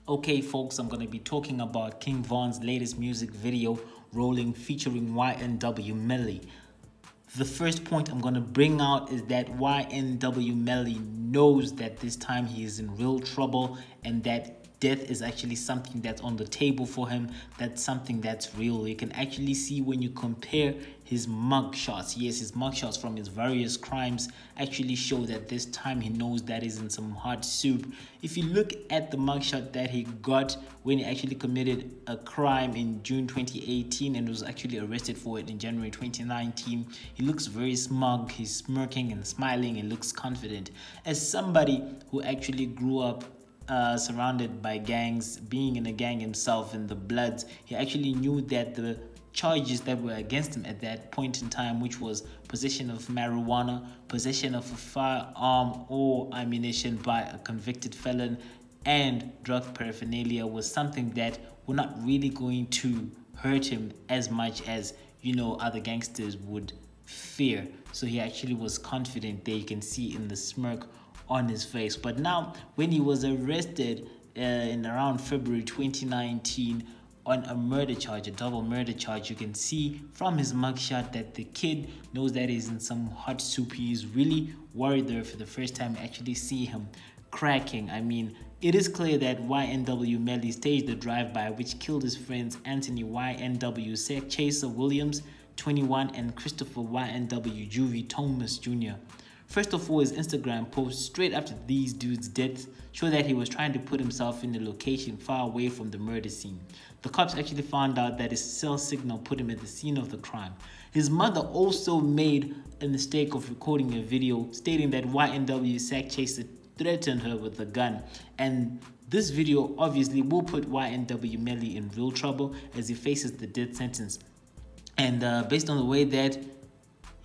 Okay, folks, I'm going to be talking about King Von's latest music video, Rolling, featuring YNW Melly. The first point I'm going to bring out is that YNW Melly knows that this time he is in real trouble and that death is actually something that's on the table for him. That's something that's real. You can actually see when you compare his mugshots. Yes, his mugshots from his various crimes actually show that this time he knows that he's in some hot soup. If you look at the mugshot that he got when he actually committed a crime in June 2018 and was actually arrested for it in January 2019, he looks very smug. He's smirking and smiling and looks confident. As somebody who actually grew up surrounded by gangs, being in a gang himself in the Bloods, he actually knew that the charges that were against him at that point in time, which was possession of marijuana, possession of a firearm or ammunition by a convicted felon, and drug paraphernalia, was something that were not really going to hurt him as much as, other gangsters would fear. So he actually was confident there. You can see in the smirk on his face. But now, when he was arrested in around February 2019 on a murder charge, a double murder charge, you can see from his mugshot that the kid knows that he's in some hot soup. He's really worried there for the first time. Actually see him cracking. I mean, it is clear that YNW Melly staged the drive-by which killed his friends Anthony YNW Sakchaser Williams, 21, and Christopher YNW Juvy Thomas Jr. First of all, his Instagram post straight after these dudes' deaths showed that he was trying to put himself in a location far away from the murder scene. The cops actually found out that his cell signal put him at the scene of the crime. His mother also made a mistake of recording a video stating that YNW Sakchaser threatened her with a gun, and this video obviously will put YNW Melly in real trouble as he faces the death sentence. And based on the way that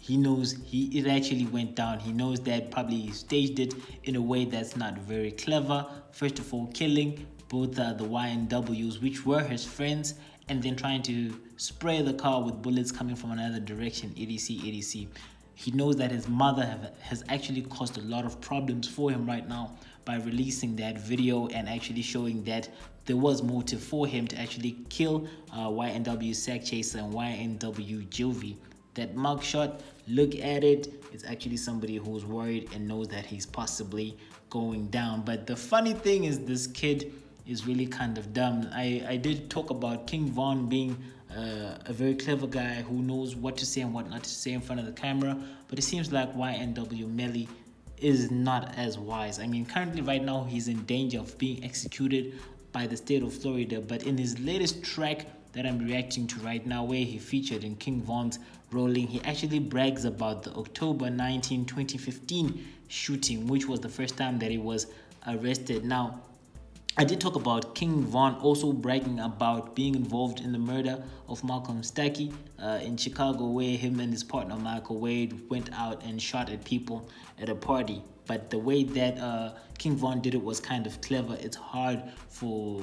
he knows it actually went down, he knows that probably he staged it in a way that's not very clever. First of all, killing both the YNWs, which were his friends, and then trying to spray the car with bullets coming from another direction, etc. He knows that his mother has actually caused a lot of problems for him right now by releasing that video and actually showing that there was motive for him to actually kill YNW Sakchaser and YNW Juvy. That mugshot, look at it, it's actually somebody who's worried and knows that he's possibly going down. But the funny thing is, this kid is really kind of dumb. I did talk about King Von being a very clever guy who knows what to say and what not to say in front of the camera, but it seems like YNW Melly is not as wise. I mean, currently right now he's in danger of being executed by the state of Florida, but in his latest track that I'm reacting to right now, where he featured in King Von's Rolling, he actually brags about the October 19, 2015 shooting, which was the first time that he was arrested. Now, I did talk about King Von also bragging about being involved in the murder of Malcolm Stuckey in Chicago, where him and his partner Michael Wade went out and shot at people at a party. But the way that King Von did it was kind of clever. It's hard for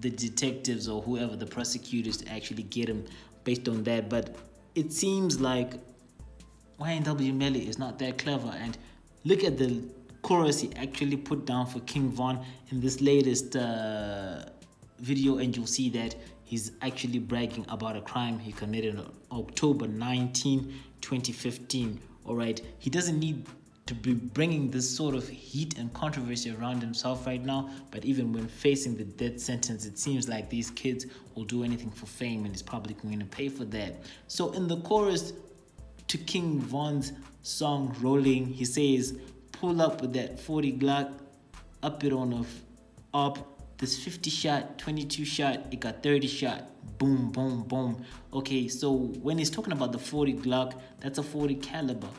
the detectives or whoever, the prosecutors, to actually get him based on that. But it seems like YNW Melly is not that clever. And look at the chorus he actually put down for King Von in this latest video, and you'll see that he's actually bragging about a crime he committed on October 19, 2015. All right, he doesn't need to be bringing this sort of heat and controversy around himself right now, but even when facing the death sentence, it seems like these kids will do anything for fame, and he's probably going to pay for that. So in the chorus to King Von's song Rolling, he says, "Pull up with that 40 Glock, up it on a up. This 50 shot, 22 shot, it got 30 shot. Boom, boom, boom." Okay, so when he's talking about the 40 Glock, that's a 40 caliber.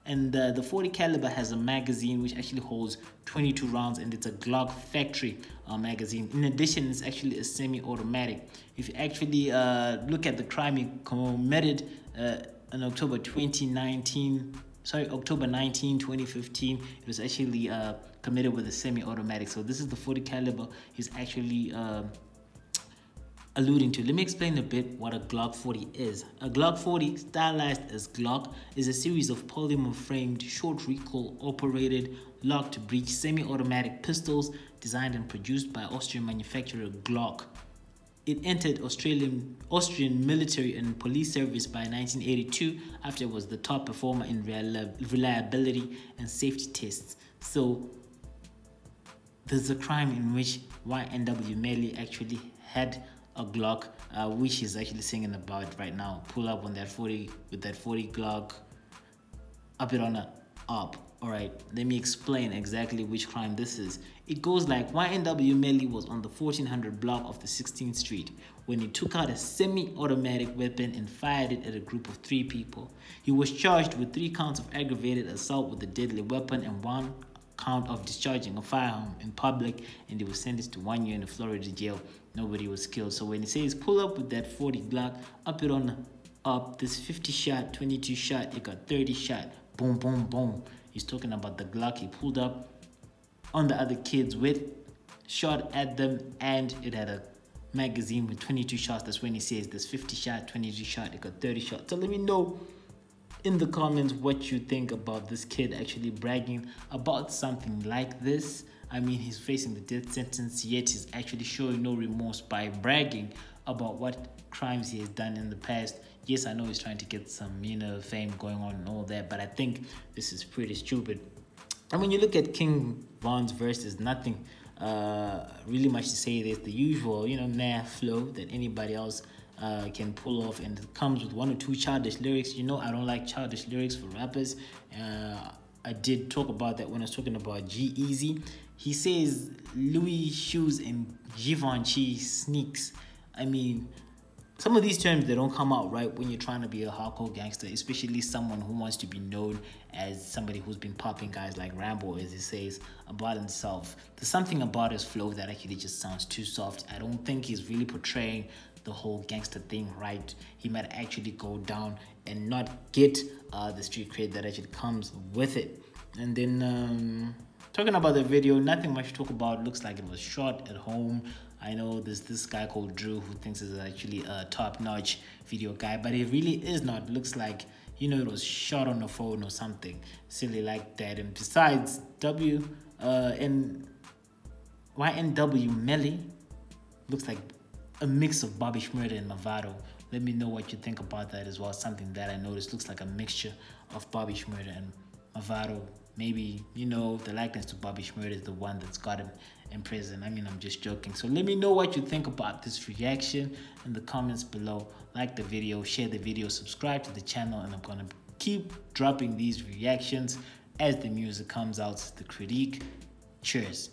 And the 40 caliber has a magazine which actually holds 22 rounds, and it's a Glock factory magazine. In addition, it's actually a semi-automatic. If you actually look at the crime he committed in October 19, 2015, it was actually committed with a semi-automatic. So this is the 40 caliber he's actually alluding to. Let me explain a bit what a Glock 40 is. A Glock 40, stylized as Glock, is a series of polymer-framed, short recoil operated, lock-to-breech semi-automatic pistols designed and produced by Austrian manufacturer Glock. It entered Austrian military and police service by 1982 after it was the top performer in reliability and safety tests. So there's a crime in which YNW Melly actually had a Glock, which he's actually singing about right now. Pull up on that 40 with that 40 Glock, up it on a up. All right, let me explain exactly which crime this is. It goes like YNW Melly was on the 1400 block of the 16th Street when he took out a semi-automatic weapon and fired it at a group of 3 people. He was charged with 3 counts of aggravated assault with a deadly weapon and 1 count of discharging a firearm in public, and he was sentenced to 1 year in a Florida jail. Nobody was killed. So when he says pull up with that 40 Glock, up it on up, this 50 shot, 22 shot, it got 30 shot, boom, boom, boom. He's talking about the Glock he pulled up on the other kids with, shot at them, and it had a magazine with 22 shots. That's when he says this 50 shot, 22 shot, it got 30 shots. So let me know in the comments what you think about this kid actually bragging about something like this. I mean, he's facing the death sentence, yet he's actually showing no remorse by bragging about what crimes he has done in the past. Yes, I know he's trying to get some, fame going on and all that, but I think this is pretty stupid. And when you look at King Von's verse, there's nothing really much to say. There's the usual, meh flow that anybody else can pull off, and it comes with 1 or 2 childish lyrics. I don't like childish lyrics for rappers. I did talk about that when I was talking about G-Eazy. He says Louis shoes and Givenchy sneaks. I mean, some of these terms, they don't come out right when you're trying to be a hardcore gangster, especially someone who wants to be known as somebody who's been popping guys like Rambo, as he says about himself. There's something about his flow that actually just sounds too soft. I don't think he's really portraying the whole gangster thing right. He might actually go down and not get the street cred that actually comes with it. And then talking about the video, nothing much to talk about. Looks like it was shot at home. I know there's this guy called Drew who thinks is actually a top-notch video guy, but it really is not. Looks like, it was shot on the phone or something silly like that. And besides, YNW Melly looks like a mix of Bobby Shmurda and Mavado. Let me know what you think about that as well. Something that I noticed looks like a mixture of Bobby Shmurda and Mavado. Maybe, the likeness to Bobby Shmurda is the one that's got him in prison. I mean, I'm just joking. So let me know what you think about this reaction in the comments below. Like the video, share the video, subscribe to the channel, and I'm going to keep dropping these reactions as the music comes out, the critique. Cheers.